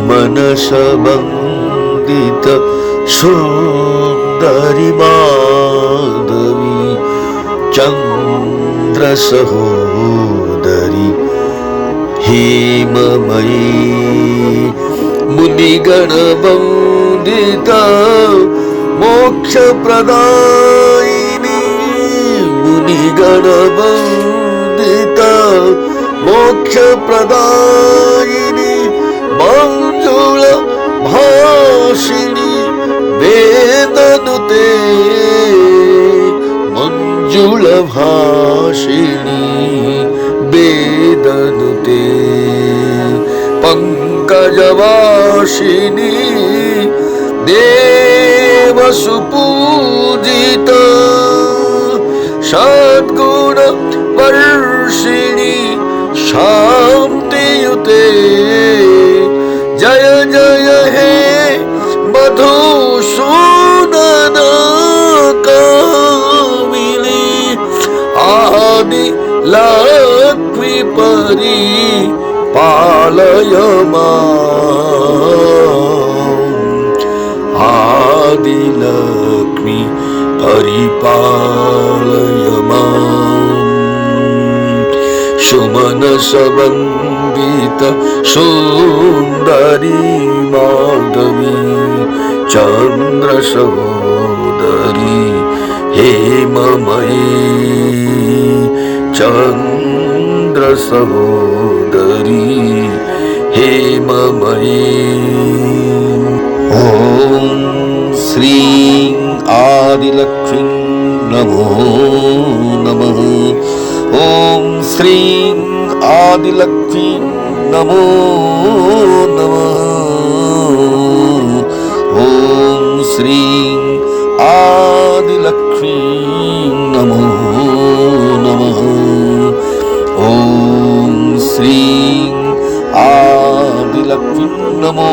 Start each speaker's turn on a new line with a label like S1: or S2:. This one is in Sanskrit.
S1: सुमनस वंदित सुंदरी माधवी चंद्र सहोदरी हेममयी मुनिगण वंदिता मोक्ष प्रदायिनी मुनिगण वंदिता मोक्ष प्रदायिनी मंजुल भाषिणी वेदनुते मंजुल भाषिणी वेदनुते पंकजवासिनी देवसुपूजिता सद्गुण वर्षिणी शांतियुते जय जय हे मधुसूदन कामिनी आदि लक्ष्मी परि पालय माम् आदि लक्ष्मी परिपालय माम् सुमनस वंदित सुंदरी माधवी चंद्र सहोदरी हेममयी चंद्र सहोदरी हेममयी। ओम श्री आदिलक्ष्मी नमो नमः। ओम श्री आदिलक्ष्मी नमो नमः। ओम श्री आदिलक्ष्मी नमो नमः। ओम श्री आदिलक्ष्मी नमो